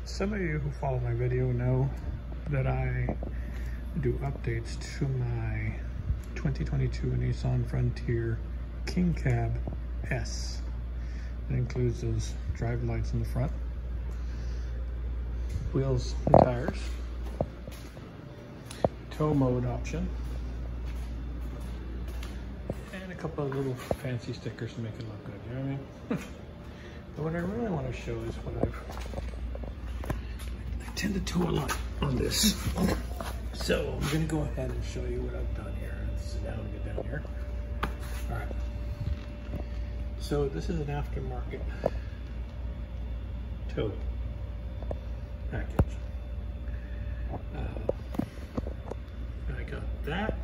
Some of you who follow my video know that I do updates to my 2022 Nissan Frontier King Cab S. It includes those drive lights in the front, wheels and tires, tow mode option, and a couple of little fancy stickers to make it look good, you know what I mean? But what I really want to show is what I tend to tow a lot on this. So I'm going to go ahead and show you what I've done here. Let's sit down and get down here. All right. So this is an aftermarket tow package. I got that,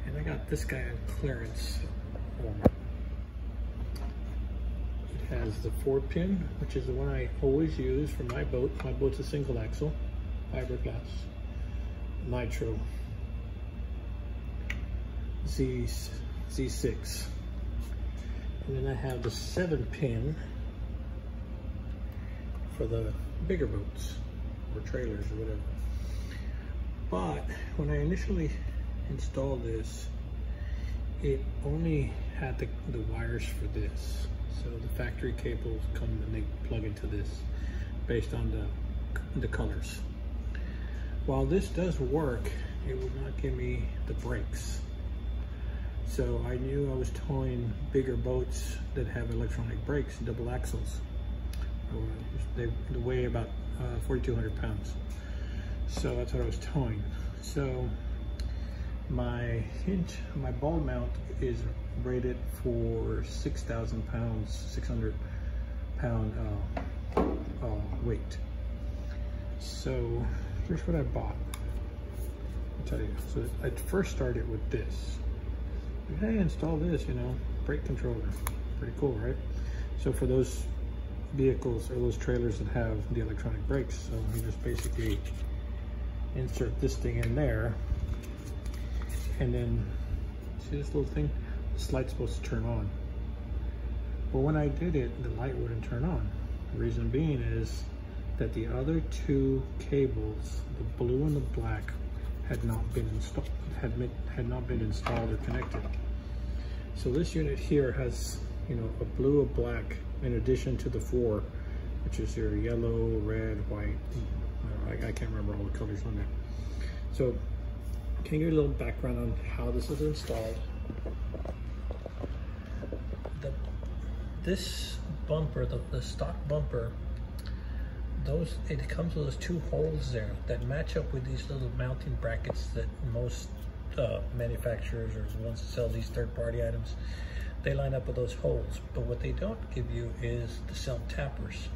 and I got this guy on clearance. It has the 4-pin, which is the one I always use for my boat. My boat's a single axle, fiberglass, Nitro Z6. And then I have the 7-pin for the bigger boats or trailers or whatever. But when I initially installed this, it only had the wires for this. So the factory cables come and they plug into this based on the colors. While this does work, it would not give me the brakes. So I knew I was towing bigger boats that have electronic brakes, double axles. They weigh about 4,200 pounds. So that's what I was towing. So my hinge, my ball mount is rated for 6,000 pounds, 600 pound weight. So here's what I bought. I'll tell you. So I first started with this. Hey, install this, you know, brake controller. Pretty cool, right? So for those vehicles or those trailers that have the electronic brakes, so you just basically insert this thing in there, and then see this little thing? This light's supposed to turn on. But when I did it, the light wouldn't turn on. The reason being is that the other two cables, the blue and the black, had not been installed, had not been installed or connected. So this unit here has, you know, a blue, a black, in addition to the 4, which is your yellow, red, white. I can't remember all the colors on there. So can you give a little background on how this is installed? This bumper, the stock bumper, it comes with those 2 holes there that match up with these little mounting brackets that most manufacturers or the ones that sell these third-party items, they line up with those holes. But what they don't give you is the self-tappers.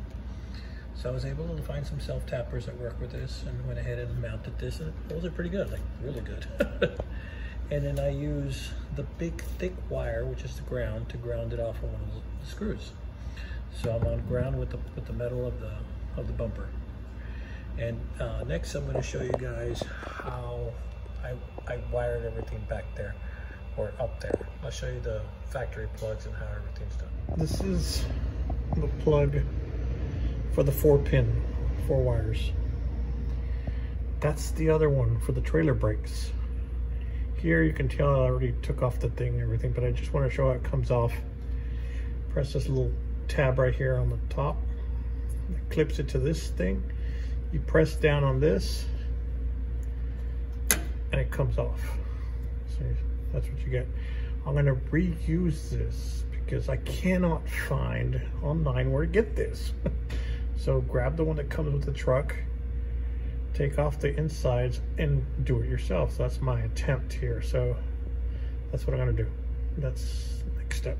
So I was able to find some self-tappers that work with this and went ahead and mounted this, and those are pretty good, like really good. And then I use the big thick wire, which is the ground, to ground it off of one of the screws. So I'm on ground with the metal of the bumper. And next I'm going to show you guys how I wired everything back there or up there. I'll show you the factory plugs and how everything's done. This is the plug for the 4-pin, 4 wires. That's the other one for the trailer brakes. Here you can tell I already took off the thing and everything, but I just want to show how it comes off. Press this little tab right here on the top. It clips it to this thing. You press down on this and it comes off. So that's what you get. I'm going to reuse this because I cannot find online where to get this. So grab the one that comes with the truck, take off the insides and do it yourself. So that's my attempt here. So that's what I'm going to do. That's the next step.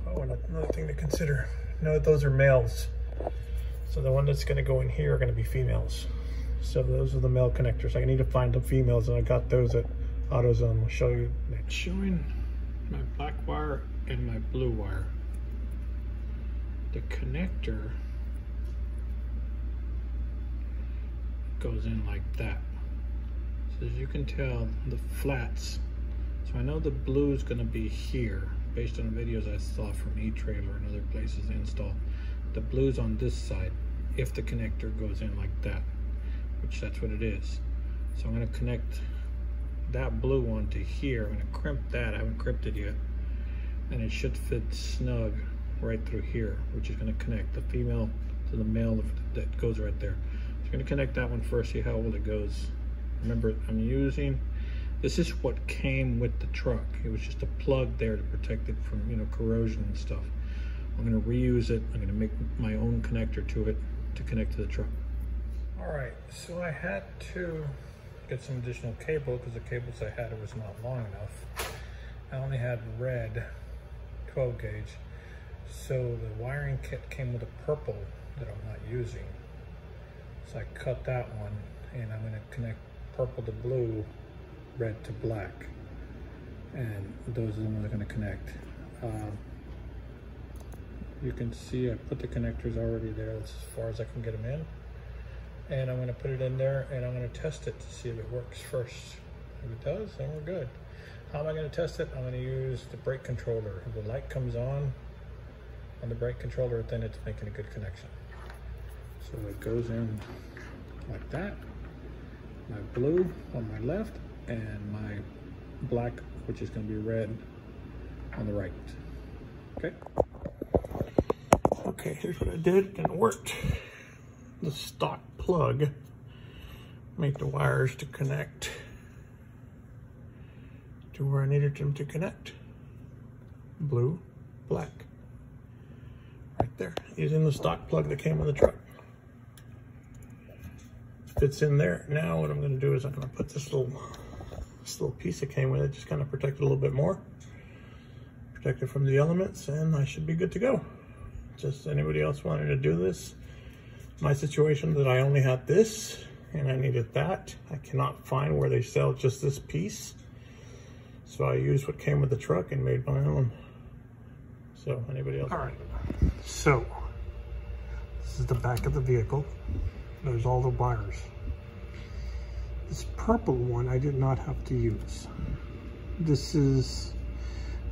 Oh, another thing to consider. Know that those are males. So the one that's going to go in here are going to be females. So those are the male connectors. I need to find the females, and I got those at AutoZone. I'll show you next. Showing my black wire and my blue wire. The connector goes in like that. So as you can tell, the flats. So I know the blue is going to be here based on the videos I saw from E-Trailer and other places they install. The blue's on this side. if the connector goes in like that, which that's what it is. So I'm going to connect that blue one to here. I'm going to crimp that. I haven't crimped it yet. And it should fit snug right through here, which is going to connect the female to the male that goes right there. So I'm going to connect that one first, see how well it goes. Remember, this is what came with the truck. It was just a plug there to protect it from, you know, corrosion and stuff. I'm going to reuse it. I'm going to make my own connector to it to connect to the truck. All right, so I had to get some additional cable because the cables I had was not long enough. I only had red 12 gauge. So the wiring kit came with a purple that I'm not using. So I cut that one and I'm going to connect purple to blue, red to black. And those are the ones I'm going to connect. You can see I put the connectors already there. That's as far as I can get them in. And I'm going to put it in there and I'm going to test it to see if it works first. If it does, then we're good. How am I going to test it? I'm going to use the brake controller. If the light comes on the brake controller, then it's making a good connection. So it goes in like that. My blue on my left and my black, which is going to be red, on the right. Okay. Okay, here's what I did and it worked. The stock plug made the wires to connect to where I needed them to connect. Blue, black. Right there, using the stock plug that came with the truck. Fits in there. Now what I'm going to do is I'm going to put this little piece that came with it, just kind of protect it a little bit more. Protect it from the elements, and I should be good to go. Just anybody else wanting to do this? My situation that I only had this and I needed that. I cannot find where they sell just this piece. So I used what came with the truck and made my own. So anybody else? All right, so this is the back of the vehicle. There's all the wires. This purple one I did not have to use. This is,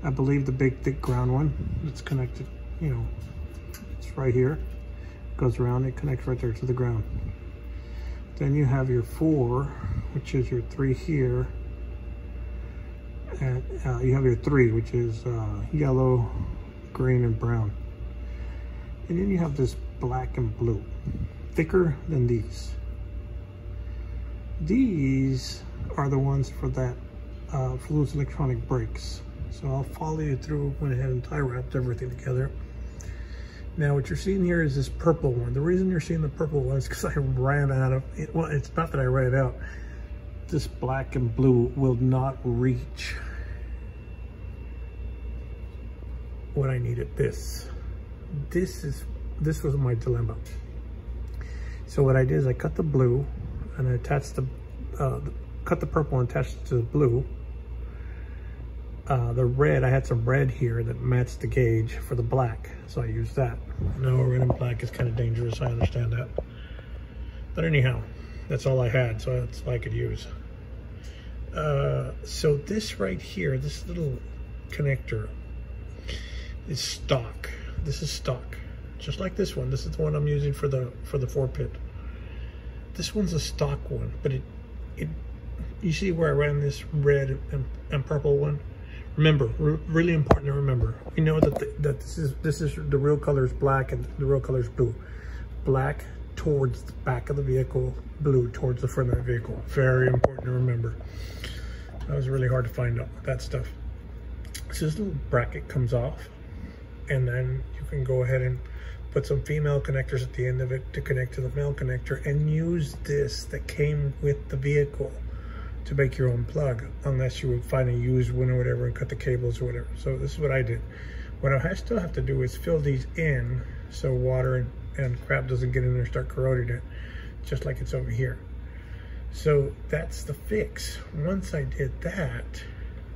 I believe, the big thick ground one. It's connected, you know, it's right here. Goes around, it connects right there to the ground. Then you have your 4, which is your 3 here. And you have your 3, which is yellow, green, and brown. And then you have this black and blue, thicker than these. These are the ones for that, for those electronic brakes. So I'll follow you through, went ahead and tie wrapped everything together. Now what you're seeing here is this purple one. The reason you're seeing the purple one is because I ran out of it. Well, it's not that I ran it out. This black and blue will not reach what I needed. This was my dilemma. So what I did is I cut the blue and I attached cut the purple and attached it to the blue. The red, I had some red here that matched the gauge for the black, so I used that. No, red and black is kind of dangerous, I understand that. But anyhow, that's all I had, so that's all I could use. So this right here, this little connector is stock. This is stock, just like this one. This is the one I'm using for the 4-pit. This one's a stock one, but you see where I ran this red and purple one? Remember, really important to remember. We know that this is the real color is black and the real color is blue. Black towards the back of the vehicle, blue towards the front of the vehicle. Very important to remember. That was really hard to find out that stuff. So this little bracket comes off, and then you can go ahead and put some female connectors at the end of it to connect to the male connector, and use this that came with the vehicle to make your own plug, unless you would find a used one or whatever and cut the cables or whatever. So this is what I did. What I still have to do is fill these in so water and crap doesn't get in there and start corroding it, just like it's over here. So that's the fix. Once I did that,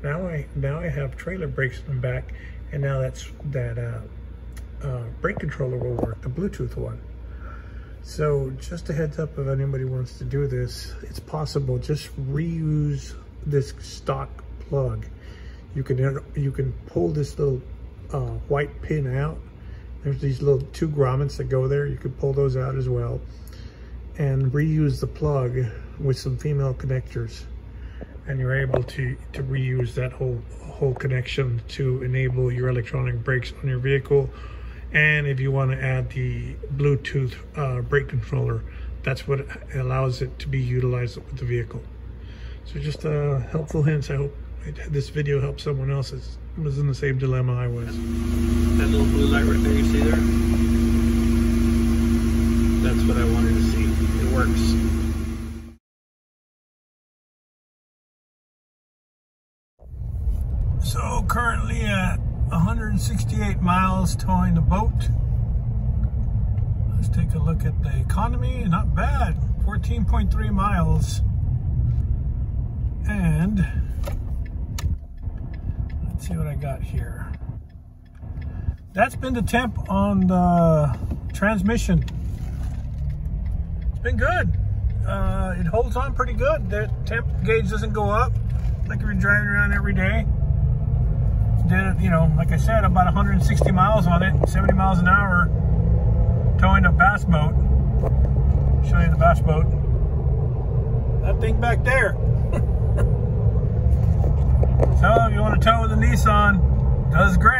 now I have trailer brakes in the back, and now that brake controller will work, the Bluetooth one. So just a heads up, if anybody wants to do this, it's possible. Just reuse this stock plug. You can pull this little white pin out There's these little 2 grommets that go there. You could pull those out as well and reuse the plug with some female connectors, and you're able to reuse that whole connection to enable your electronic brakes on your vehicle. And if you want to add the Bluetooth brake controller, that's what allows it to be utilized with the vehicle. So just helpful hints. I hope this video helps someone else that was in the same dilemma I was. That little blue light right there, you see there? That's what I wanted to see. It works. So currently at 168 miles towing the boat. Let's take a look at the economy. Not bad, 14.3 miles. And let's see what I got here. That's been the temp on the transmission. It's been good. It holds on pretty good. The temp gauge doesn't go up like if you're driving around every day. Did it, you know, like I said, about 160 miles on it, 70 miles an hour, towing a bass boat. Show you the bass boat. That thing back there. So if you want to tow with a Nissan, does great.